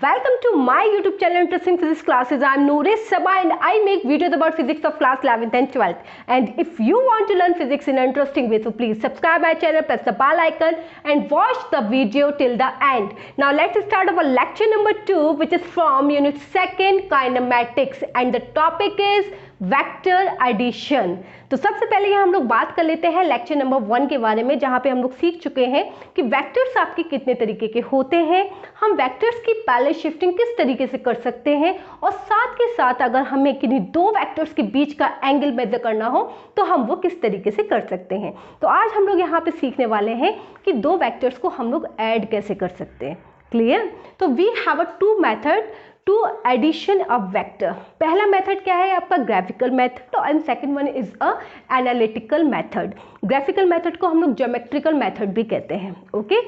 Welcome to my YouTube channel Interesting Physics Classes. I am Nourish Sabha and I make videos about physics of class 11th and 12th. And if you want to learn physics in an interesting way, so please subscribe my channel, press the bell icon and watch the video till the end. Now let's start our lecture number 2, which is from unit 2nd kinematics, and the topic is vector addition. तो सबसे पहले यहाँ हम लोग बात कर लेते हैं लेक्चर नंबर 1 के बारे में, जहाँ पे हम लोग सीख चुके हैं कि वेक्टर्स आपके कितने तरीके के होते हैं, हम वेक्टर्स की पैरेलल शिफ्टिंग किस तरीके से कर सकते हैं, और साथ के साथ अगर हमें किन्हीं दो वेक्टर्स के बीच का एंगल मेजर करना हो तो हम वो किस तरीके से कर सकते हैं। तो आज हम लोग यहाँ पे सीखने वाले हैं कि दो वेक्टर्स को हम लोग ऐड कैसे कर सकते हैं। क्लियर? तो we have a two method to addition of vector. पहला मेथड क्या है आपका graphical method, and second one is a analytical method. Graphical method को हम लोग ज्योमेट्रिकल मेथड भी कहते हैं। ओके,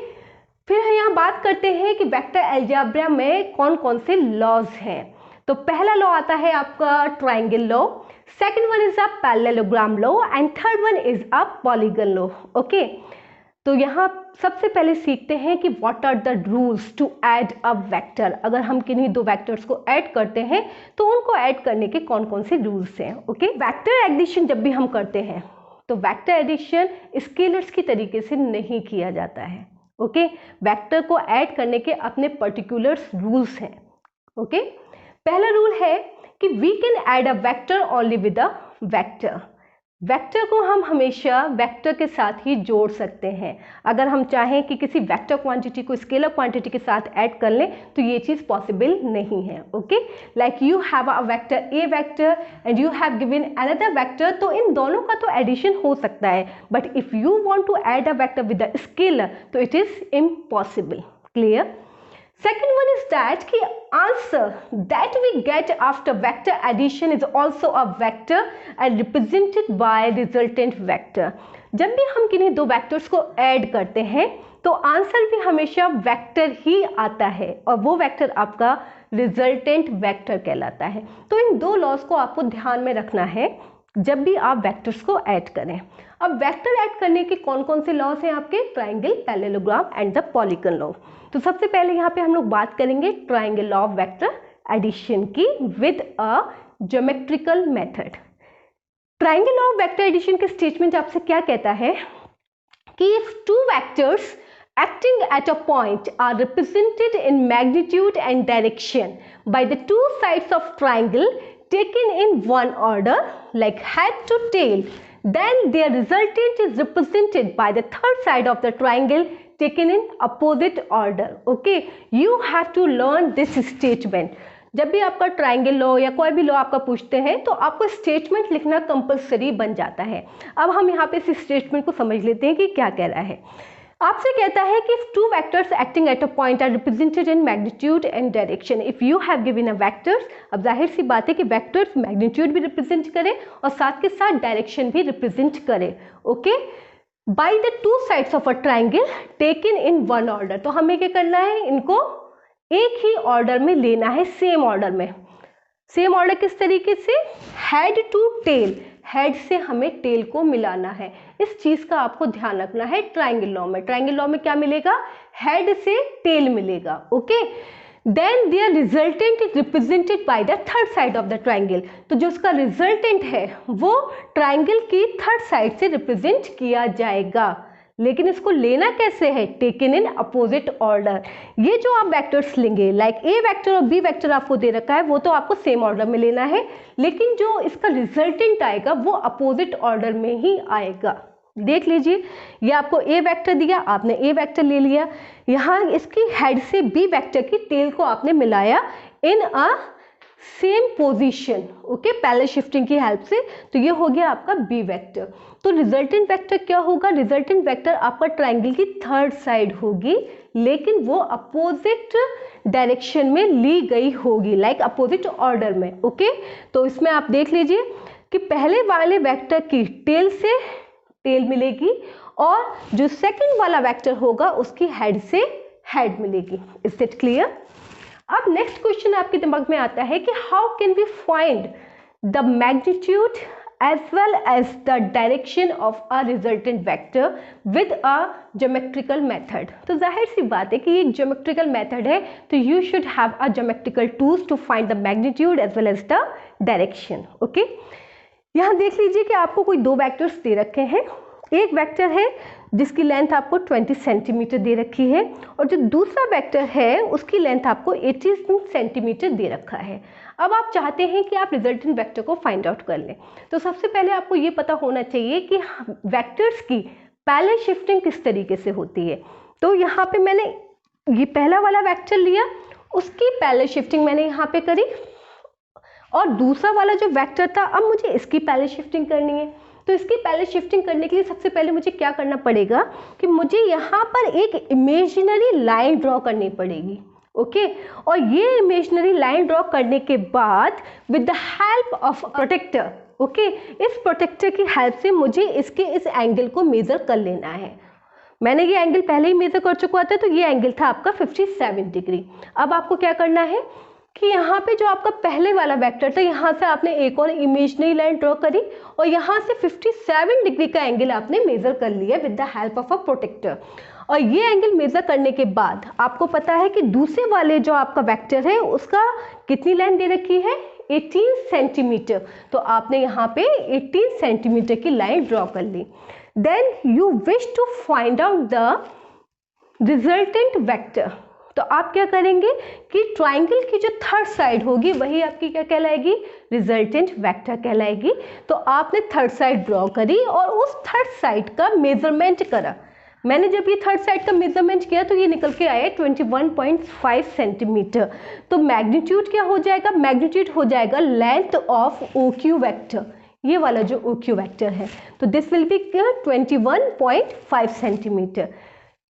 फिर यहाँ बात करते हैं कि वेक्टर अलजेब्रा में कौन कौन से लॉज हैं। तो पहला लॉ आता है आपका triangle law, second one is a parallelogram law and third one is a polygon law. Okay, तो यहाँ सबसे पहले सीखते हैं कि what are the rules to add a vector. अगर हम किन्हीं दो वेक्टर्स को ऐड करते हैं तो उनको ऐड करने के कौन कौन से रूल्स हैं। ओके, वेक्टर एडिशन जब भी हम करते हैं तो वेक्टर एडिशन स्केलर्स की तरीके से नहीं किया जाता है। ओके, वेक्टर को ऐड करने के अपने पर्टिकुलर रूल्स हैं। ओके, पहला रूल है कि we can add a vector only with a vector. Vector को हम हमेशा वेक्टर के साथ ही जोड़ सकते हैं। अगर हम चाहें कि किसी वेक्टर क्वांटिटी को स्केलर क्वांटिटी के साथ ऐड कर लें तो ये चीज़ पॉसिबल नहीं है। Okay, like you have a vector a vector and you have given another vector, तो इन दोनों का तो एडिशन हो सकता है, but if you want to add a vector with a scalar तो it is impossible. Clear? Second one is that the answer that we get after vector addition is also a vector and represented by resultant vector. जब भी हम किन्हीं दो vectors को add करते हैं तो आंसर भी हमेशा वेक्टर ही आता है और वो वेक्टर आपका रिजल्टेंट वेक्टर कहलाता है। तो इन दो लॉज को आपको ध्यान में रखना है जब भी आप वेक्टर्स को ऐड करें। अब वेक्टर ऐड करने के कौन कौन से लॉज हैं आपके? Triangle, parallelogram and the polygon law. तो सबसे पहले यहाँ पे हम लोग बात करेंगे triangle law of vector addition की with a geometrical method. Triangle law of vector addition के स्टेटमेंट आपसे क्या कहता है कि if two vectors acting at a point are represented in magnitude and direction by the two sides of triangle taken in one order like head to tail, then their resultant is represented by the third side of the triangle taken in opposite order. Okay, you have to learn this statement. जब भी आपका triangle law या कोई भी law आपका पूछते हैं तो आपको स्टेटमेंट लिखना कंपलसरी बन जाता है। अब हम यहाँ पे इस स्टेटमेंट को समझ लेते हैं कि क्या कह रहा है। आपसे कहता है कि if two vectors acting at a point are represented in magnitude and direction, if you have given a vectors, अब जाहिर सी बात है कि वेक्टर्स मैग्नीट्यूड भी रिप्रेजेंट करें और साथ के साथ डायरेक्शन भी रिप्रेजेंट करें। Okay, bye the two sides of a triangle taken in one order. तो हमें क्या करना है? इनको एक ही ऑर्डर में लेना है, सेम ऑर्डर में। सेम ऑर्डर किस तरीके से? हेड टू टेल, हेड से हमें टेल को मिलाना है। इस चीज का आपको ध्यान रखना है। ट्राइंगल लॉ में, ट्राइंगल लॉ में क्या मिलेगा? हेड से टेल मिलेगा। Okay, then there resultant is represented by the third side of the triangle. तो जो उसका रिजल्टेंट है वो ट्राइंगल की थर्ड साइड से रिप्रेजेंट किया जाएगा। लेकिन इसको लेना कैसे है? Taken in opposite order. ये जो आप वेक्टर्स लेंगे, लाइक ए वेक्टर और बी वेक्टर आपको दे रखा है, वो तो आपको सेम ऑर्डर में लेना है, लेकिन जो इसका रिजल्टेंट आएगा वो अपोजिट ऑर्डर में ही आएगा। देख लीजिए, ये आपको ए वेक्टर दिया, आपने ए वेक्टर ले लिया, यहाँ इसकी हेड से बी वेक्टर की टेल को आपने मिलाया in a same position. Okay, parallel shifting की हेल्प से, तो ये हो गया आपका बी वेक्टर। तो रिजल्टेंट वेक्टर क्या होगा? रिजल्टेंट वेक्टर आपका ट्राइंगल की थर्ड साइड होगी, लेकिन वो अपोजिट डायरेक्शन में ली गई होगी, लाइक अपोजिट ऑर्डर में। ओके, तो इसमें आप देख लीजिए कि पहले वाले वेक्टर की टेल से टेल मिलेगी और जो सेकंड वाला वेक्टर होगा उसकी हेड से हेड मिलेगी। Is it clear? अब नेक्स्ट क्वेश्चन आपके दिमाग में आता है कि how can we find the magnitude as well as the direction of a resultant vector with a geometrical method. तो जाहिर सी बात है कि ये geometrical method है, तो you should have a geometrical tools to find the magnitude as well as the direction. Okay? यहाँ देख लीजिए कि आपको कोई दो वेक्टर्स दे रखे हैं। एक वेक्टर है जिसकी लेंथ आपको 20 सेंटीमीटर दे रखी है और जो दूसरा वेक्टर है उसकी लेंथ आपको 80 सेंटीमीटर दे रखा है। अब आप चाहते हैं कि आप रिजल्टेंट वेक्टर को फाइंड आउट कर लें, तो सबसे पहले आपको ये पता होना चाहिए कि वेक्टर्स की पैरेलल शिफ्टिंग किस तरीके से होती है। तो यहाँ पे मैंने ये पहला वाला वेक्टर लिया, उसकी पैरेलल शिफ्टिंग मैंने यहाँ पे करी और दूसरा वाला जो वेक्टर था अब मुझे इसकी पैरेलल शिफ्टिंग करनी है। तो इसकी पैरेलल शिफ्टिंग करने के लिए सबसे पहले मुझे क्या करना पड़ेगा कि मुझे यहाँ पर एक इमेजिनरी लाइन ड्रॉ करनी पड़ेगी। ओके, और ये इमेजिनरी लाइन ड्रॉ करने के बाद with the help of protector, okay, इस प्रोटेक्टर की हेल्प से मुझे इसके इस एंगल को मेजर कर लेना है। मैंने ये एंगल पहले ही मेजर कर चुका था, तो ये एंगल था आपका 57 डिग्री। अब आपको क्या करना है कि यहाँ पे जो आपका पहले वाला वेक्टर था, यहाँ से आपने एक और इमेजिनरी लाइन ड्रॉ करी और यहाँ से 57 डिग्री का एंगल आपने मेजर कर लिया with the help of a protector. और ये एंगल मेजर करने के बाद आपको पता है कि दूसरे वाले जो आपका वेक्टर है उसका कितनी लेंथ दे रखी है, 18 सेंटीमीटर। तो आपने यहाँ पे 18 सेंटीमीटर की लाइन ड्रॉ कर ली। Then you wish to find out the resultant vector. तो आप क्या करेंगे कि ट्राइंगल की जो थर्ड साइड होगी वही आपकी क्या कहलाएगी, रिजल्टेंट वेक्टर कहलाएगी। तो आपने थर्ड साइड ड्रॉ करी और उस थर्ड साइड का मेजरमेंट करा। मैंने जब ये थर्ड साइड का मेजरमेंट किया तो ये निकल के आया 21.5 सेंटीमीटर। तो मैग्नीट्यूड क्या हो जाएगा, मैग्नीट्यूड हो जाएगा length of O Q vector, ये वाला जो ओ क्यू वेक्टर है। तो this will be 21.5 centimetre.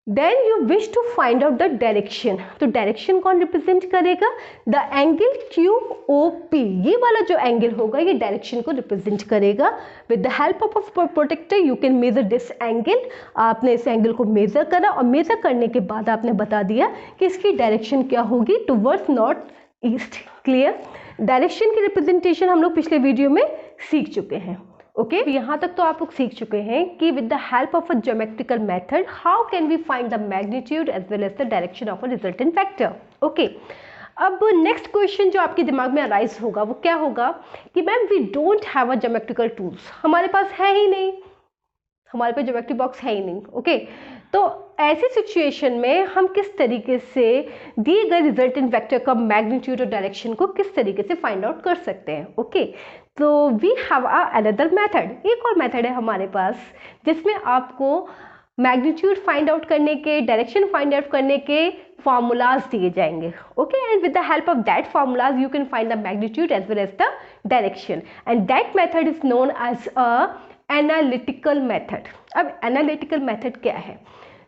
Then you wish to find out the direction. तो डायरेक्शन कौन रिप्रेजेंट करेगा, the angle Q O P, ये वाला जो एंगल होगा ये डायरेक्शन को रिप्रेजेंट करेगा। With the help of protector you can measure this angle. आपने इस एंगल को मेजर करा और मेजर करने के बाद आपने बता दिया कि इसकी डायरेक्शन क्या होगी, towards north east. Clear, direction की रिप्रेजेंटेशन हम लोग पिछले वीडियो में सीख चुके हैं। ओके, यहाँ तक तो आप लोग सीख चुके हैं कि with the help of a geometrical method how can we find the magnitude as well as the direction of a resultant vector. Okay, अब नेक्स्ट क्वेश्चन जो आपके दिमाग में अराइज होगा वो क्या होगा कि ma'am we don't have a geometrical tools, हमारे पास है ही नहीं, हमारे पास ज्योमेट्री बॉक्स है ही नहीं। ओके, तो ऐसी सिचुएशन में हम किस तरीके से दिए गए रिजल्टेंट वेक्टर का मैग्नीट्यूड और डायरेक्शन को किस तरीके से फाइंड आउट कर सकते हैं। ओके, तो वी हैव अनदर मेथड, एक और मेथड है हमारे पास जिसमें आपको मैग्नीट्यूड फाइंड आउट करने के, डायरेक्शन फाइंड आउट करने के फॉर्मूलाज दिए जाएंगे। Okay, and with the help of that formulas you can find the magnitude as well as the direction, and that method is known as a analytical method. अब analytical method क्या है,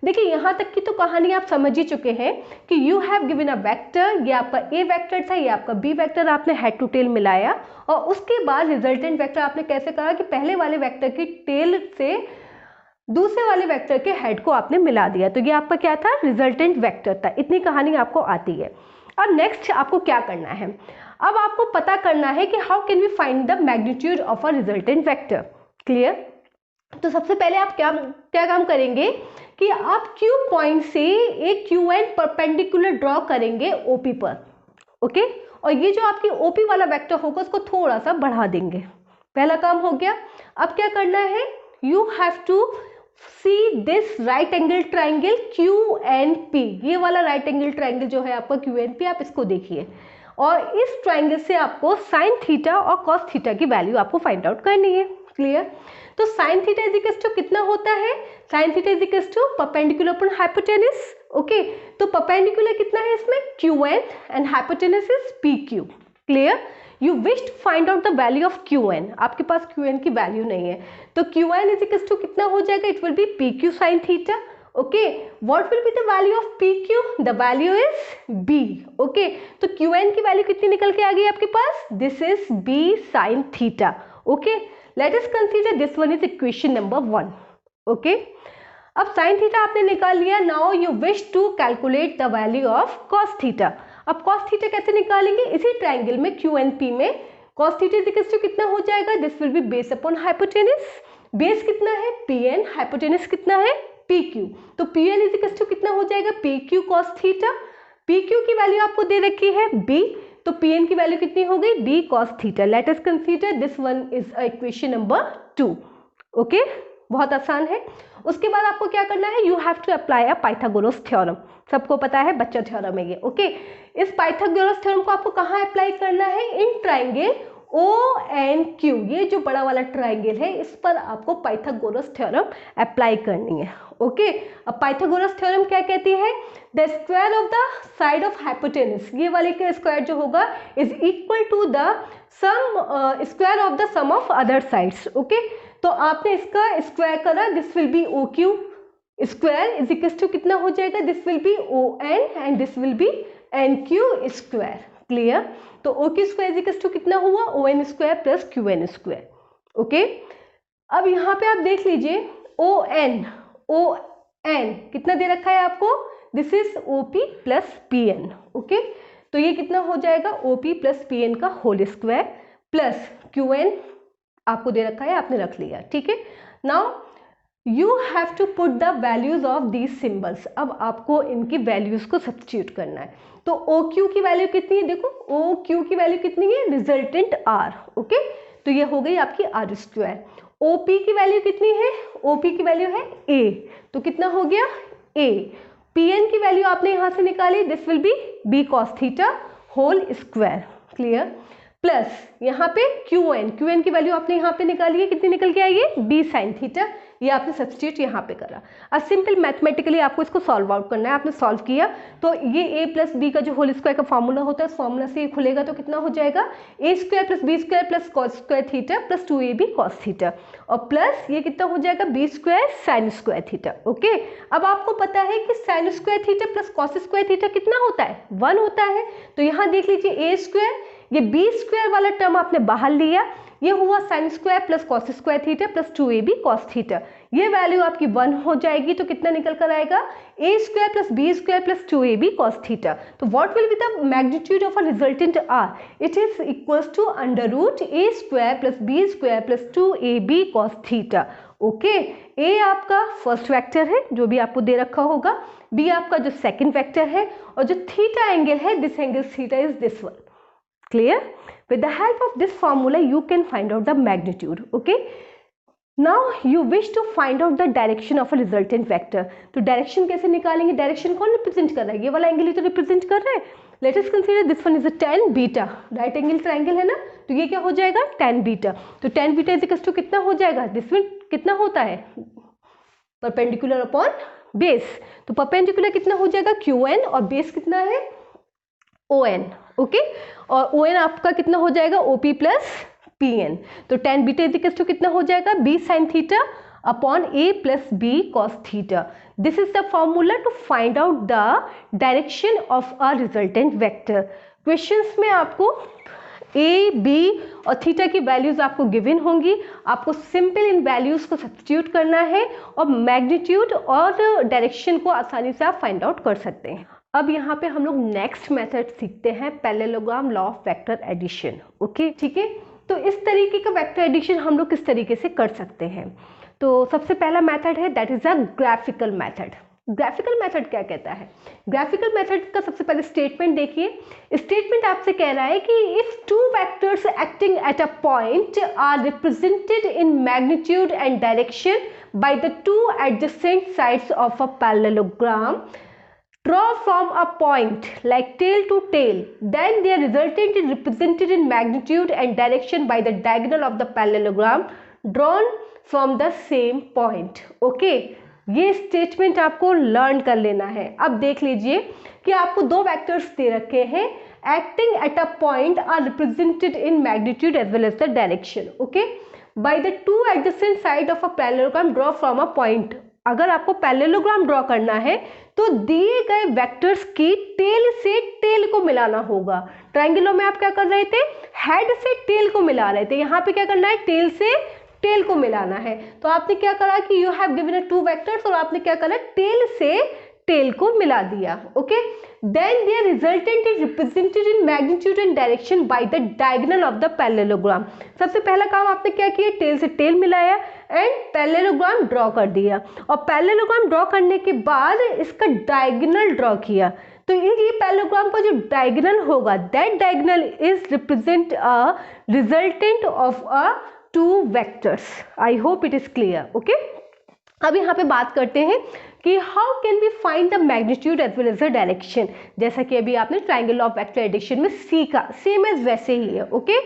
देखिए यहाँ तक की तो कहानी आप समझ ही चुके हैं कि you have given a vector, ये आपका ए वेक्टर था, ये आपका बी वेक्टर, आपने हेड टू टेल मिलाया और उसके बाद रिजल्टेंट वेक्टर आपने कैसे करा कि पहले वाले वेक्टर की टेल से दूसरे वाले वेक्टर के हेड को आपने मिला दिया। तो ये आपका क्या था, रिजल्टेंट वेक्टर था। इतनी कहानी आपको आती है। अब नेक्स्ट आपको क्या करना है, अब आपको पता करना है कि how can we find the magnitude of a resultant vector. Clear, तो सबसे पहले आप क्या काम करेंगे कि आप Q पॉइंट से एक QN परपेंडिकुलर ड्रॉ करेंगे OP पर। ओके, और ये जो आपकी OP वाला वेक्टर होगा उसको थोड़ा सा बढ़ा देंगे। पहला काम हो गया। अब क्या करना है, you have to see this right angle triangle QNP, ये वाला राइट एंगल ट्राइंगल जो है आपका QNP, आप इसको देखिए और इस ट्राइंगल से आपको साइन थीटा और कॉस थीटा की वैल्यू आपको फाइंड आउट करनी है। क्लियर, तो sine theta is equals to कितना होता है, sine theta is equals to perpendicular upon hypotenuse. Okay, तो परपेंडिकुलर कितना है इसमें, QN and hypotenuse is PQ। Clear, you wish to find out the value of QN, आपके पास QN की value नहीं है, तो QN इज इक्वल्स टू कितना हो जाएगा, it will be PQ sine theta. Okay, what will be the value of PQ, the value is B। Okay, तो QN की वैल्यू कितनी निकल के आ गई आपके पास, this is B sine theta. Okay, let us consider this one is equation number 1. okay, अब sin थीटा आपने निकाल लिया। now you wish to calculate the value of cos theta. अब cos थीटा कैसे निकालेंगे, इसी ट्राइंगल में QNP में cos theta is equal to कितना हो जाएगा, this will be base upon hypotenuse. Base कितना है pn, हाइपोटेनस कितना है pq, तो pn इज इक्वल टू कितना हो जाएगा pq cos थीटा। pq की वैल्यू आपको दे रखी है b, तो pn की वैल्यू कितनी हो गई b cos theta. Let us consider this one is equation number 2। Okay, बहुत आसान है। उसके बाद आपको क्या करना है, you have to apply a Pythagoras theorem. सबको पता है बच्चा थ्योरम है ये। ओके, इस पाइथागोरस थ्योरम को आपको कहाँ अप्लाई करना है, इन ट्राइंगल ONQ, ये जो बड़ा वाला ट्राइंगल है इस पर आपको पाइथागोरस थ्योरम अप्लाई करनी है। ओके, अब पाइथागोरस थ्योरम क्या कहती है, the square of the side of hypotenuse, ये वाले का स्क्वायर जो होगा is equal to the sum square of the sum of other sides. Okay, तो आपने इसका स्क्वायर करा, this will be OQ square is equal to कितना हो जाएगा, this will be ON and this will be NQ square. Clear, तो OQ square is equal to कितना हुआ, ON square plus QN square. Okay, अब यहाँ पे आप देख लीजिए ON कितना दे रखा है आपको, this is OP plus PN। Okay, तो ये कितना हो जाएगा OP प्लस PN का होल स्क्वायर प्लस QN आपको दे रखा है, आपने रख लिया। ठीक है, now you have to put the values of these symbols. अब आपको इनकी वैल्यूज को सब्स्टिट्यूट करना है। तो OQ की वैल्यू कितनी है, देखो OQ की वैल्यू कितनी है, रिजल्टेंट R। ओके, तो ये हो गई आपकी R स्क्वायर। OP की वैल्यू कितनी है, OP की वैल्यू है A, तो कितना हो गया A। PN की वैल्यू आपने यहां से निकाली, this will be B cos theta whole square. Clear, plus यहाँ पे QN की वैल्यू आपने यहाँ पे निकाली है, कितनी निकल के आई है B sin थीटा, ये आपने सब्स्टिट्यूट यहाँ पे करा। अब सिंपल मैथमेटिकली आपको इसको सॉल्व आउट करना है। आपने सॉल्व किया तो ये A प्लस बी का जो होल स्क्वायर का फॉर्मूला होता है, उस फॉर्मूला से ये खुलेगा तो कितना हो जाएगा A square plus B square plus cos square theta plus 2AB cos theta, और प्लस ये कितना हो जाएगा B square sine square theta. Okay, अब आपको पता है कि sine square theta plus cos square theta कितना होता है, 1 होता है। तो यहाँ देख लीजिए A स्क्वायर, ये B स्क्वायर वाला टर्म आपने बाहर लिया, ये हुआ sine square plus cos square theta plus 2AB cos theta, ये वैल्यू आपकी 1 हो जाएगी। तो कितना निकल कर आएगा A square plus B square plus 2AB cos theta. तो what will be the magnitude of a resultant R, it is equals to under root A square plus B square plus 2AB cos theta. Okay, A आपका first vector है जो भी आपको दे रखा होगा, B आपका जो सेकंड वेक्टर है, और जो थीटा एंगल है, this angle theta is this one. Clear? With the help of this formula, you can find out the magnitude. Okay? Now you wish to find out the direction of a resultant vector. तो direction कैसे निकालेंगे, direction कौन represent कर रहा है, ये वाला angle ही तो रिप्रेजेंट कर रहा है। Let us consider this one is a tan beta, right angle triangle है ना, तो ये क्या हो जाएगा tan बीटा। तो tan beta is equal to कितना हो जाएगा, दिस वन कितना होता है परपेंडिकुलर अपॉन बेस, तो परपेंडिकुलर कितना हो जाएगा QN और बेस कितना है ON। ओके, और ON आपका कितना हो जाएगा OP प्लस PN। तो tan beta is equal to कितना हो जाएगा B sin theta upon A plus B cos theta. This is the formula to find out the direction of a resultant vector. Questions में आपको A, B और theta की values आपको given होंगी, आपको सिंपल इन वैल्यूज को सब्स्टिट्यूट करना है और मैग्नीट्यूड और डायरेक्शन को आसानी से आप फाइंड आउट कर सकते हैं। अब यहाँ पे हम लोग नेक्स्ट मेथड सीखते हैं, parallelogram law of vector addition. Okay, ठीक है, तो इस तरीके का वेक्टर एडिशन हम लोग किस तरीके से कर सकते हैं। तो सबसे पहला मेथड है that is a graphical method. Graphical method क्या कहता है, ग्राफिकल मेथड का सबसे पहले स्टेटमेंट देखिए। स्टेटमेंट आपसे कह रहा है कि if two vectors acting at a point are represented in magnitude and direction by the two adjacent sides of a parallelogram, draw from a point like tail to tail, then their resultant is represented in magnitude and direction by the diagonal of the parallelogram drawn from the same point. Okay, ये statement आपको learn कर लेना है। अब देख लीजिए कि आपको दो वेक्टर्स दे रखे हैं, acting at a point are represented in magnitude as well as the direction. Okay, by the two adjacent side of a parallelogram draw from a point. अगर आपको पैरेललोग्राम ड्रॉ करना है तो दिए गए वेक्टर्स की टेल से टेल को मिलाना होगा। ट्रायंगलों में आप क्या कर रहे थे, हेड से टेल को मिला रहे थे, यहाँ पे क्या करना है, टेल से टेल को मिलाना है। तो आपने क्या करा कि you have given a two vectors और आपने क्या करा, टेल से टेल को मिला दिया। Okay, then there resultant is represented in magnitude and direction by the diagonal of the parallelogram. सबसे पहला काम आपने क्या किया, टेल से टेल मिलाया एंड पैरेललोग्राम ड्रॉ कर दिया, और पैरेललोग्राम ड्रॉ करने के बाद इसका डायगोनल ड्रॉ किया। तो ये पैरेललोग्राम का जो डायगोनल होगा, that diagonal is represent a resultant of a two vectors. I hope it is clear. Okay, अब यहाँ पे बात करते हैं कि how can we find the magnitude as well as the direction. जैसा कि अभी आपने ट्रायंगल ऑफ वेक्टर एडिशन में सीखा, सेम एज वैसे ही है। ओके,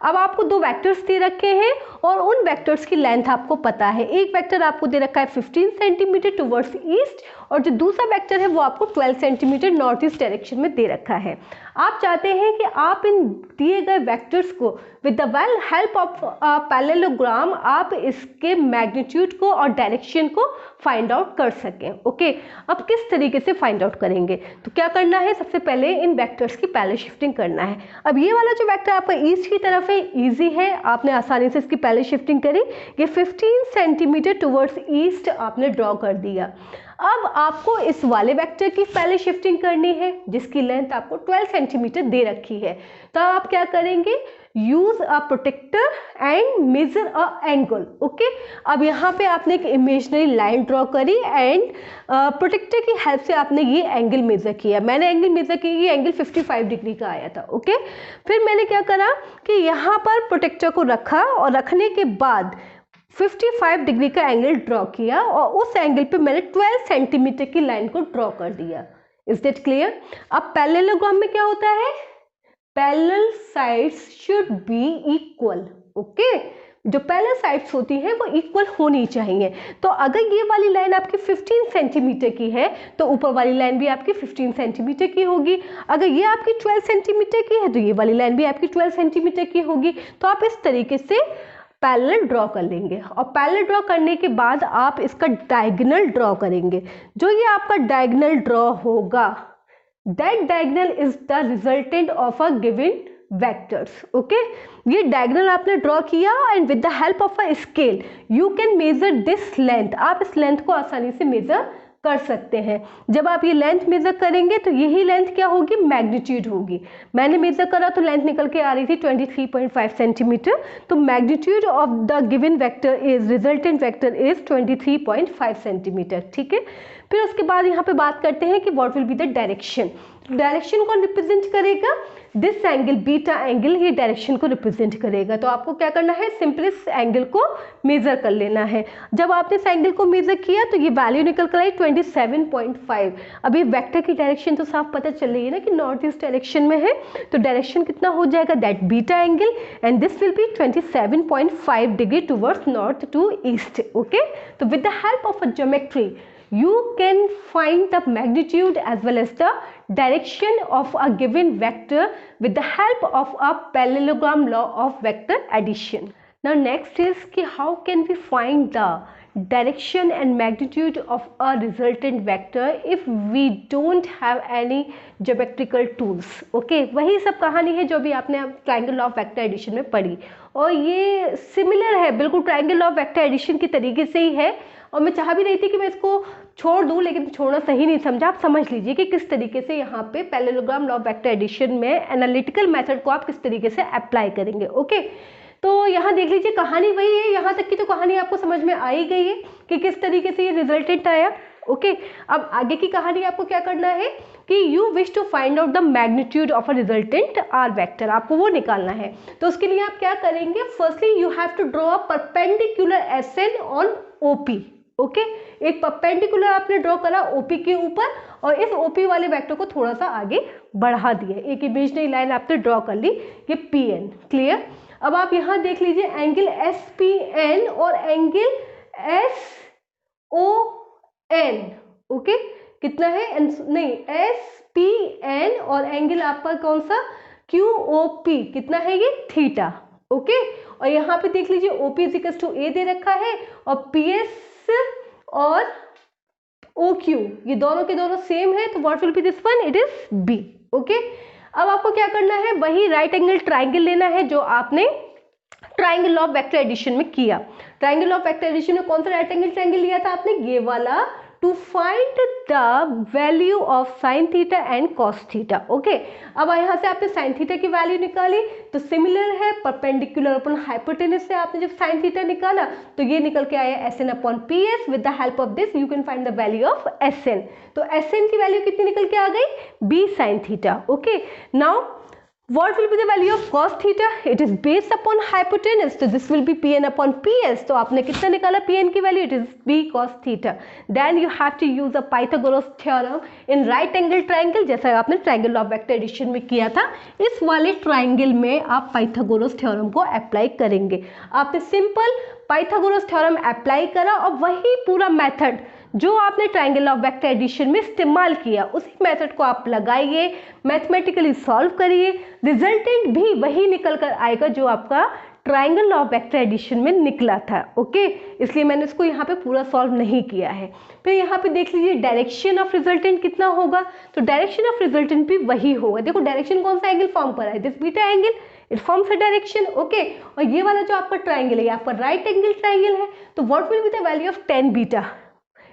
अब आपको दो वेक्टर्स दे रखे हैं और उन वेक्टर्स की लेंथ आपको पता है। एक वेक्टर आपको दे रखा है 15 सेंटीमीटर टुवर्ड्स ईस्ट, और जो दूसरा वेक्टर है वो आपको 12 सेंटीमीटर नॉर्थ ईस्ट डायरेक्शन में दे रखा है। आप चाहते हैं कि आप इन दिए गए वेक्टर्स को with the well help of parallelogram आप इसके मैग्नीट्यूड को और डायरेक्शन को फाइंड आउट कर सकें। ओके, अब किस तरीके से फाइंड आउट करेंगे, तो क्या करना है, सबसे पहले इन वेक्टर्स की पैरेलल शिफ्टिंग करना है। अब ये वाला जो वेक्टर आपका ईस्ट की तरफ है, इजी है, आपने आसानी से इसकी पैरेलल शिफ्टिंग करी। ये 15 सेंटीमीटर टुवर्ड्स ईस्ट आपने ड्रॉ कर दिया। अब आपको इस वाले वेक्टर की पैरेलल शिफ्टिंग करनी है जिसकी लेंथ आपको 12 सेंटीमीटर दे रखी है। तो आप क्या करेंगे, use a protector and measure a angle. Okay, अब यहाँ पे आपने एक इमेजिनरी लाइन ड्रॉ करी एंड प्रोटेक्टर की हेल्प से आपने ये एंगल मेजर किया। मैंने एंगल मेजर किया, ये एंगल 55 डिग्री का आया था। ओके, फिर मैंने क्या करा कि यहाँ पर प्रोटेक्टर को रखा और रखने के बाद 55 डिग्री का एंगल ड्रॉ किया और उस एंगल पे मैंने 12 सेंटीमीटर की लाइन को ड्रॉ कर दिया। Is that clear? अब पैरेललोग्राम में क्या होता है, parallel sides should be equal. Okay, जो पैरेलल साइड्स होती हैं वो इक्वल होनी चाहिए। तो अगर ये वाली लाइन आपकी 15 सेंटीमीटर की है तो ऊपर वाली लाइन भी आपकी 15 सेंटीमीटर की होगी। अगर ये आपकी 12 सेंटीमीटर की है तो ये वाली लाइन भी आपकी 12 सेंटीमीटर की होगी। तो आप इस तरीके से पैरेलल ड्रॉ कर लेंगे और पैरेलल ड्रॉ करने के बाद आप इसका डायगोनल ड्रॉ करेंगे। जो ये आपका डायगोनल ड्रॉ होगा, that diagonal is the resultant of a given vectors. Okay, ये डायगोनल आपने ड्रॉ किया and with the help of a scale you can measure this length. आप इस लेंथ को आसानी से मेजर कर सकते हैं। जब आप ये लेंथ मेजर करेंगे तो यही लेंथ क्या होगी, मैग्नीट्यूड होगी। मैंने मेजर करा तो लेंथ निकल के आ रही थी 23.5 सेंटीमीटर। तो magnitude of the given vector is, resultant vector is 23.5 centimetre. ठीक है, फिर उसके बाद यहाँ पे बात करते हैं कि what will be the direction. Direction को रिप्रेजेंट करेगा दिस एंगल, बीटा एंगल, ये डायरेक्शन को रिप्रेजेंट करेगा। तो आपको क्या करना है, सिंपली इस एंगल को मेजर कर लेना है। जब आपने इस एंगल को मेजर किया तो ये वैल्यू निकल कर आई 27.5। अभी वेक्टर की डायरेक्शन तो साफ पता चल रही है ना कि नॉर्थ ईस्ट डायरेक्शन में है, तो डायरेक्शन कितना हो जाएगा, that beta angle, and this will be 27.5 degree towards north to east. Okay, तो with the help of a geometry you can find the magnitude as well as the direction of a given vector with the help of a parallelogram law of vector addition. Now next is कि how can we find the direction and magnitude of a resultant vector if we don't have any geometrical tools. Okay, वही सब कहानी है जो भी आपने triangle of vector addition में पढ़ी, और ये सिमिलर है बिल्कुल ट्रायंगल ऑफ वेक्टर एडिशन के तरीके से ही है। और मैं चाह भी रही थी कि मैं इसको छोड़ दूं, लेकिन छोड़ना सही नहीं समझा। आप समझ लीजिए कि किस तरीके से यहाँ पे parallelogram law of vector addition में एनालिटिकल मेथड को आप किस तरीके से अप्लाई करेंगे। ओके, तो यहाँ देख लीजिए कहानी वही है, यहाँ तक की तो कहानी आपको समझ में आ ही गई है कि किस तरीके से ये रिजल्टेंट आया। ओके, अब आगे की कहानी आपको क्या करना है कि you wish to find out the magnitude of a resultant R vector, आपको वो निकालना है। तो उसके लिए आप क्या करेंगे, firstly you have to draw a perpendicular SN on OP. Okay, एक परपेंडिकुलर आपने ड्रॉ करा ओपी के ऊपर और इस ओपी वाले वेक्टर को थोड़ा सा आगे बढ़ा दिया, एक इमेजिनरी लाइन आपने ड्रॉ कर ली, ये पी एन। क्लियर? अब आप यहाँ देख लीजिए एंगल एस पी एन और angle S O N. Okay, कितना है, नहीं एस पी एन और एंगल आपका कौन सा, क्यू ओ पी, कितना है ये, थीटा। ओके, और यहाँ पे देख लीजिए ओपी इक्वल टू ए दे रखा है और पी एस और ओ क्यू ये दोनों के दोनों सेम है, तो what will be this one, it is B. Okay, अब आपको क्या करना है, वही राइट एंगल ट्राइंगल लेना है जो आपने ट्राइंगल ऑफ वेक्टर एडिशन में किया। ट्राइंगल ऑफ वेक्टर एडिशन में कौन सा राइट एंगल ट्राइंगल लिया था आपने, ये वाला to find the value of sine theta and cos theta. Okay, अब यहाँ से आपने साइन थीटा की वैल्यू निकाली तो सिमिलर है परपेंडिकुलर अपन हाइपोटेनस से आपने जब साइन थीटा निकाला तो ये निकल के आया SN/PS। With the help of this you can find the value of SN। तो SN की वैल्यू कितनी निकल के आ गई, B sin theta. Okay, now what will be the value of cos theta? It is based upon hypotenuse, so this will be Pn/PS। तो आपने कितना निकाला Pn की value, it is B cos theta। Then you have to use a Pythagoras theorem in right angle triangle, जैसा आपने triangle of vector addition में किया था। इस वाले ट्राइंगल में आप पाइथागोरस थ्योरम को अप्लाई करेंगे। आपने सिंपल पाइथागोरस थ्योरम अप्लाई करा और वही पूरा मेथड जो आपने ट्राइंगल ऑफ वेक्टर एडिशन में इस्तेमाल किया उसी मेथड को आप लगाइए, मैथमेटिकली सॉल्व करिए, रिजल्टेंट भी वही निकल कर आएगा जो आपका ट्राइंगल ऑफ वेक्टर एडिशन में निकला था। ओके, इसलिए मैंने इसको यहाँ पे पूरा सॉल्व नहीं किया है। फिर यहाँ पे देख लीजिए डायरेक्शन ऑफ रिजल्टेंट कितना होगा, तो डायरेक्शन ऑफ रिजल्टेंट भी वही होगा। देखो डायरेक्शन कौन सा एंगल फॉर्म कर रहा है, this beta angle, it forms a direction. Okay, और ये वाला जो आपका ट्राइंगल है आपका राइट एंगल ट्राइंगल है, तो what will be the value of tan beta,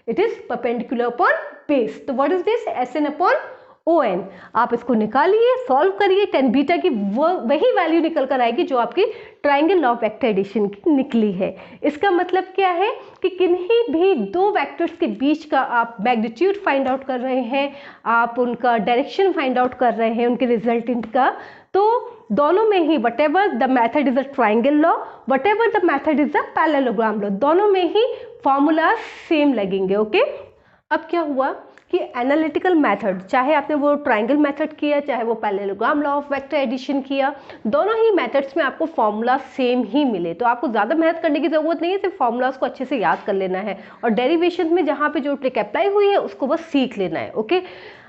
it is perpendicular upon base. तो व्हाट इज दिस, SN/ON। आप इसको निकालिए, सॉल्व करिए, tan बीटा की वही वैल्यू निकल कर आएगी जो आपकी ट्राइंगल ऑफ वेक्टर एडिशन की निकली है। इसका मतलब क्या है कि किन्हीं भी दो वेक्टर्स के बीच का आप मैग्नीट्यूड फाइंड आउट कर रहे हैं, आप उनका डायरेक्शन फाइंड आउट कर रहे हैं उनके रिजल्टेंट का, तो दोनों में ही whatever the method is a triangle law, whatever the method is a parallelogram law, दोनों में ही फॉर्मूला सेम लगेंगे। ओके, अब क्या हुआ कि एनालिटिकल मेथड, चाहे आपने वो ट्राइंगल मेथड किया चाहे वो parallelogram law of vector addition किया, दोनों ही मेथड्स में आपको फॉर्मूला सेम ही मिले। तो आपको ज़्यादा मेहनत करने की ज़रूरत नहीं है, सिर्फ फॉर्मूलाज को अच्छे से याद कर लेना है और डेरिवेशन में जहाँ पे जो ट्रिक अप्लाई हुई है उसको बस सीख लेना है। ओके,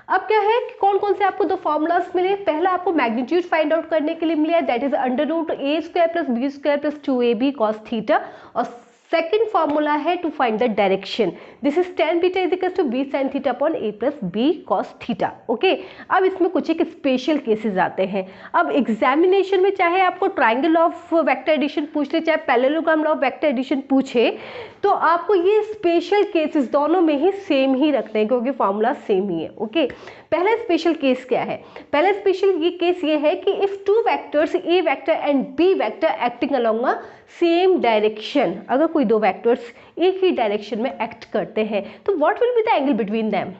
अब क्या है कि कौन कौन से आपको दो फॉर्मूलाज मिले। पहला आपको मैग्नीट्यूड फाइंड आउट करने के लिए मिला, दैट इज √a² + b² + 2ab cos theta, और सेकेंड फॉर्मूला है to find the direction, this is tan beta = b sin theta upon a + b cos theta. Okay, अब इसमें कुछ एक स्पेशल केसेस आते हैं। अब एग्जामिनेशन में चाहे आपको ट्राइंगल ऑफ वेक्टर एडिशन पूछ ले चाहे parallelogram law of vector addition पूछे, तो आपको ये स्पेशल केसेस दोनों में ही सेम ही रखते हैं क्योंकि फॉर्मूला सेम ही है। ओके, पहला स्पेशल केस क्या है, पहला स्पेशल ये केस ये है कि if two vectors a vector and b vector acting along a same direction, अगर कोई दो वेक्टर्स एक ही डायरेक्शन में एक्ट करते हैं तो what will be the angle between them.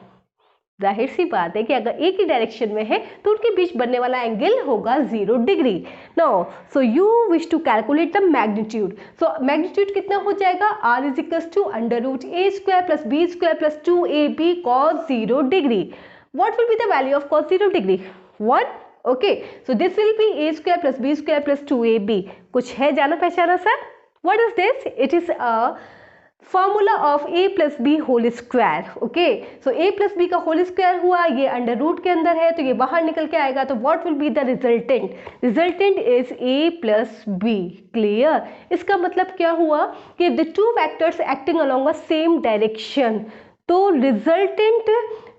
जाहिर सी बात है कि अगर एक ही डायरेक्शन में है तो उनके बीच बनने वाला एंगल होगा 0 degree. Now so you wish to calculate the magnitude, सो मैग्नीट्यूड कितना हो जाएगा, R = √a² + b² + 2ab cos 0 degree. What will be the value of cos 0 degree? 1. Okay, so this will be a² + b² + 2ab. कुछ है जाना पहचाना sir? What is this? It is a formula of a + b whole square. Okay, so a + b का whole square हुआ, ये under root के अंदर है तो ये बाहर निकल के आएगा, तो what will be the resultant? Resultant is a + b. Clear? इसका मतलब क्या हुआ कि the two vectors acting along a same direction, तो resultant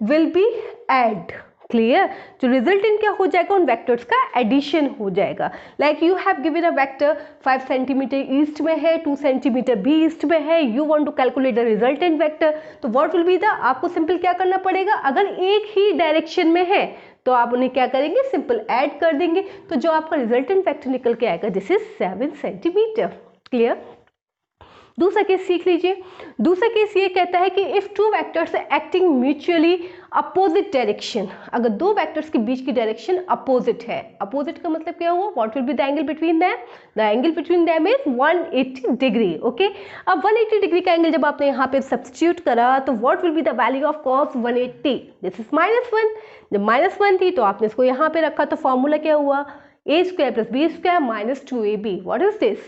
will be add. Clear, जो रिजल्टेंट क्या हो जाएगा, उन वेक्टर्स का एडिशन हो जाएगा। Like you have given a vector 5 centimetre east में है, 2 सेंटीमीटर भी ईस्ट में है, you want to calculate the resultant vector, तो व्हाट विल बी द, आपको सिंपल क्या करना पड़ेगा, अगर एक ही डायरेक्शन में है तो आप उन्हें क्या करेंगे, सिंपल ऐड कर देंगे, तो जो आपका रिजल्टेंट वेक्टर निकल के आएगा दिस इज 7 सेंटीमीटर। क्लियर, दूसरा केस सीख लीजिए। दूसरा केस ये कहता है कि if two vectors acting mutually opposite direction, अगर दो वेक्टर्स के बीच की डायरेक्शन अपोजिट है, अपोजिट का मतलब क्या हुआ, what will be the angle between them, the angle between them is 180 degree. Okay, अब 180 डिग्री का एंगल जब आपने यहाँ पे सब्स्टिट्यूट करा तो what will be the value of cos 180, this is -1। जब -1 थी तो आपने इसको यहाँ पे रखा तो फॉर्मूला क्या हुआ, a² + b² - 2ab। What is this,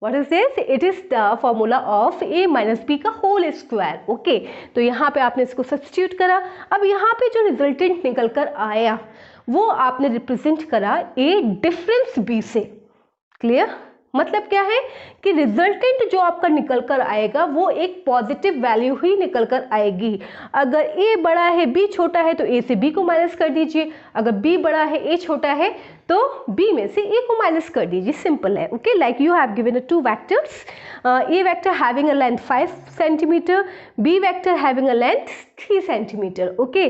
What is this? It is the formula of a - b का whole square. Okay, तो यहाँ पे आपने इसको सब्स्टिट्यूट करा। अब यहाँ पे जो रिजल्टेंट निकल कर आया वो आपने रिप्रेजेंट करा a डिफरेंस b से। क्लियर, मतलब क्या है कि रिजल्टेंट जो आपका निकल कर आएगा वो एक पॉजिटिव वैल्यू ही निकल कर आएगी। अगर a बड़ा है b छोटा है तो a से b को माइनस कर दीजिए, अगर b बड़ा है a छोटा है तो b में से a को माइनस कर दीजिए, सिंपल है। Okay, like you have given two vectors, a vector having a length 5 centimetre, b vector having a length 3 centimetre. Okay,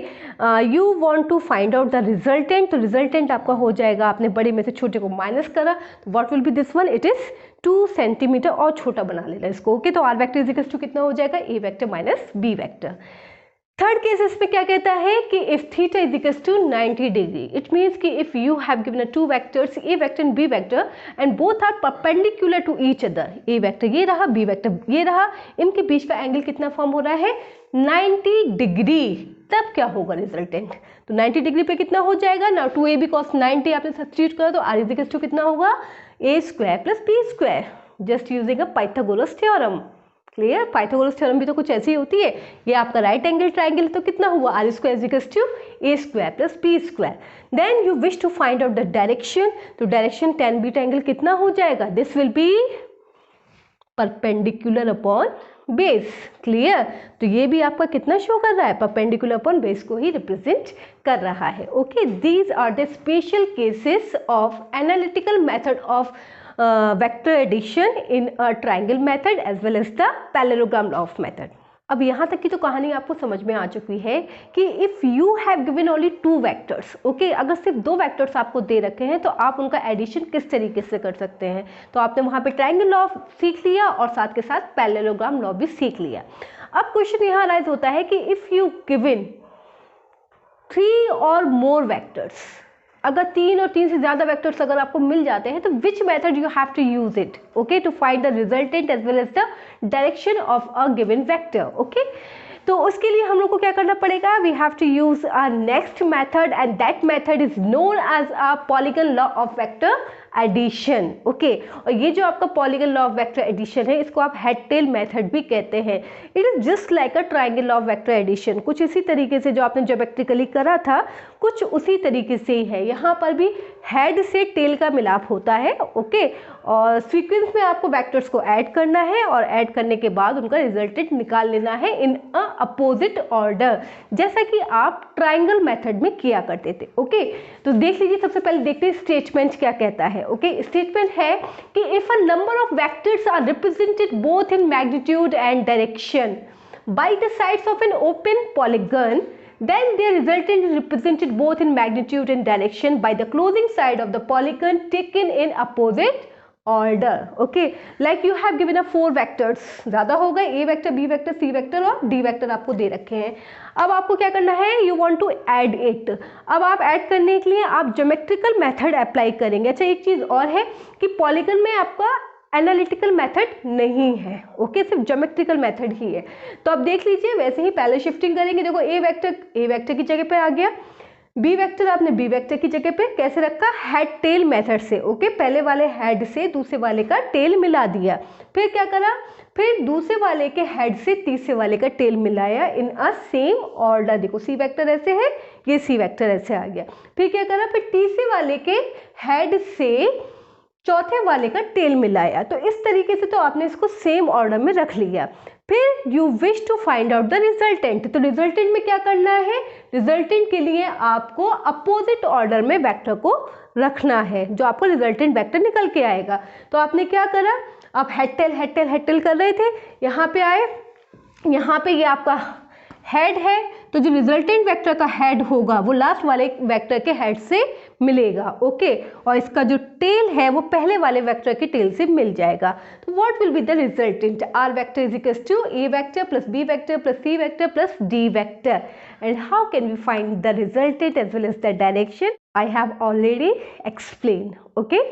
you want to find out the resultant, तो resultant आपका हो जाएगा, आपने बड़े में से छोटे को माइनस करा, तो what will be this one, it is 2 centimetre, और छोटा बना लेना इसको। ओके, तो R vector is equal to कितना हो जाएगा, a vector minus b vector. Third case इसमें क्या कहता है कि if theta is equal to 90 degree, it means कि if you have given two vectors a vector and b vector and both are perpendicular to each other, a vector ये रहा, b vector ये रहा, इनके बीच का एंगल कितना form हो रहा है, 90 डिग्री, तब क्या होगा रिजल्टेंट, तो 90 डिग्री पे कितना हो जाएगा ना, 2ab cos 90 आपने सब्स्टिट्यूट करा तो r इज इक्वल टू कितना होगा, a square plus b square, just using a Pythagoras theorem. Clear, Pythagoras theorem भी तो कुछ ऐसी होती है, ये आपका राइट एंगल ट्राइंगल, तो कितना हुआ, R square is equal to a square plus b square. Then you wish to find out the direction, तो डायरेक्शन tan बीटा एंगल कितना हो जाएगा, this will be perpendicular upon base. Clear, तो ये भी आपका कितना शो कर रहा है, परपेंडिकुलर अपॉन बेस को ही रिप्रेजेंट कर रहा है। Okay, these are the special cases of analytical method of vector addition in a triangle method as well as the parallelogram law of method। अब यहाँ तक की तो कहानी आपको समझ में आ चुकी है कि if you have given only 2 vectors, okay, अगर सिर्फ 2 वेक्टर्स आपको दे रखे हैं तो आप उनका एडिशन किस तरीके से कर सकते हैं, तो आपने वहाँ पे ट्राइंगल लॉ सीख लिया और साथ के साथ पैरेललोग्राम लॉ भी सीख लिया। अब क्वेश्चन यहाँ राइज होता है कि इफ़ यू गिवन 3 और मोर वेक्टर्स, अगर 3 और 3 से ज़्यादा वेक्टर्स अगर आपको मिल जाते हैं तो which method you have to use it, okay, to find the resultant as well as the direction of a given vector. Okay, तो उसके लिए हम लोग को क्या करना पड़ेगा, we have to use a next method and that method is known as a polygon law of vector addition. Okay, और ये जो आपका polygon law of vector addition है इसको आप हेड टेल मेथड भी कहते हैं। It is just like a triangle law of vector addition, कुछ इसी तरीके से जो आपने ज्योमेट्रिकली करा था कुछ उसी तरीके से ही है, यहाँ पर भी हेड से टेल का मिलाप होता है। ओके, और सीक्वेंस में आपको वेक्टर्स को ऐड करना है और ऐड करने के बाद उनका रिजल्टेंट निकाल लेना है इन अ अपोजिट ऑर्डर, जैसा कि आप ट्राइंगल मेथड में किया करते थे। ओके, तो देख लीजिए, सबसे पहले देखते हैं स्टेटमेंट क्या कहता है। ओके, स्टेटमेंट है कि if a number of vectors are represented both in magnitude and direction by the sides of an open polygon, then their resultant is represented both in magnitude and direction by the closing side of the polygon taken in opposite order। Okay, like you have given a 4 vectors, ज़्यादा हो गए, a vector, b vector, c vector और d vector आपको दे रखे हैं। अब आपको क्या करना है, you want to add it। अब आप ऐड करने के लिए आप ज्योमेट्रिकल मेथड अप्लाई करेंगे। अच्छा, एक चीज़ और है कि पॉलीगन में आपका एनालिटिकल मेथड नहीं है, ओके, सिर्फ ज्योमेट्रिकल मेथड ही है। तो अब देख लीजिए, वैसे ही पहले शिफ्टिंग करेंगे, देखो ए वेक्टर की जगह पे आ गया, बी वेक्टर आपने बी वेक्टर की जगह पे कैसे रखा, हेड टेल मेथड से। ओके, पहले वाले हेड से दूसरे वाले का टेल मिला दिया, फिर क्या करा, फिर दूसरे वाले के हेड से तीसरे वाले का टेल मिलाया इन अ सेम ऑर्डर। देखो सी वेक्टर ऐसे है, ये सी वेक्टर ऐसे आ गया, फिर क्या करा, फिर तीसरे वाले के हेड से चौथे वाले का टेल मिलाया। तो इस तरीके से तो आपने इसको सेम ऑर्डर में रख लिया। फिर you wish to find out the resultant, तो रिजल्टेंट में क्या करना है, रिजल्टेंट के लिए आपको अपोजिट ऑर्डर में वेक्टर को रखना है, जो आपको रिजल्टेंट वेक्टर निकल के आएगा। तो आपने क्या करा, आप हेड टेल कर रहे थे, यहाँ पे आए, यहाँ पे ये आपका हेड है, तो जो रिजल्टेंट वेक्टर का हेड होगा वो लास्ट वाले वेक्टर के हेड से मिलेगा। ओके, और इसका जो टेल है वो पहले वाले वेक्टर के टेल से मिल जाएगा। तो what will be the resultant, R vector is equal to A vector plus B vector plus C vector plus D vector. And how can we find the resultant as well as the direction, I have already explain. Okay,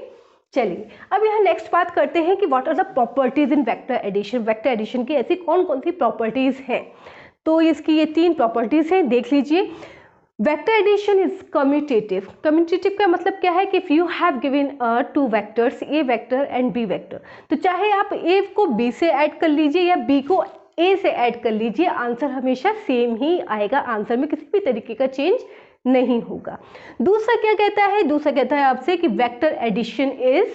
चलिए अब यहाँ next बात करते हैं कि what are the properties in vector addition. Vector addition की ऐसी कौन कौन सी प्रॉपर्टीज हैं, तो इसकी ये 3 प्रॉपर्टीज हैं, देख लीजिए। Vector addition is commutative. Commutative का मतलब क्या है कि if you have given 2 vectors, A vector and B vector, तो चाहे आप ए को बी से ऐड कर लीजिए या बी को ए से ऐड कर लीजिए, आंसर हमेशा सेम ही आएगा, आंसर में किसी भी तरीके का चेंज नहीं होगा। दूसरा क्या कहता है, दूसरा कहता है आपसे कि vector addition is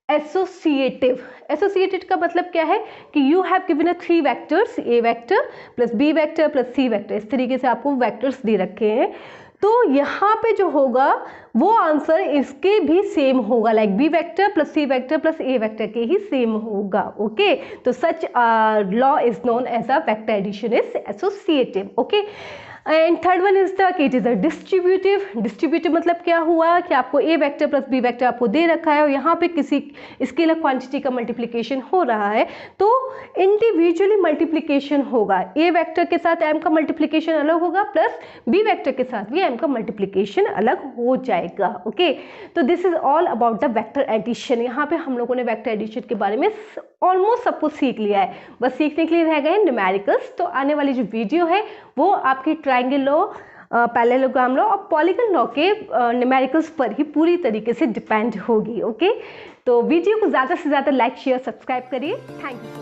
associative. Associated का मतलब क्या है कि you have given 3 vectors, A vector plus B vector plus C vector, इस तरीके से आपको वेक्टर्स दे रखे हैं। तो यहाँ पे जो होगा वो आंसर इसके भी सेम होगा, like B vector plus C vector plus A vector के ही सेम होगा। ओके, तो such law is known as a vector addition is associative. Okay, and third one is the कि it is a distributive. Distributive मतलब क्या हुआ कि आपको A vector plus B vector आपको दे रखा है और यहाँ पे किसी स्केलर क्वांटिटी का मल्टीप्लिकेशन हो रहा है, तो इंडिविजुअली मल्टीप्लिकेशन होगा। ए वेक्टर के साथ एम का मल्टीप्लिकेशन अलग होगा, प्लस बी वेक्टर के साथ भी एम का मल्टीप्लिकेशन अलग हो जाएगा। ओके, तो this is all about the vector addition. यहाँ पे हम लोगों ने वेक्टर एडिशन के बारे में ऑलमोस्ट सब कुछ सीख लिया है, बस सीखने के लिए रह गए न्यूमेरिकल्स। तो आने वाली जो वीडियो है वो आपकी ट्रायंगल लॉ, पैरेललोग्राम लॉ और पॉलीगन लॉ के न्यूमेरिकल्स पर ही पूरी तरीके से डिपेंड होगी। ओके, तो वीडियो को ज़्यादा से ज़्यादा लाइक शेयर सब्सक्राइब करिए। Thank you.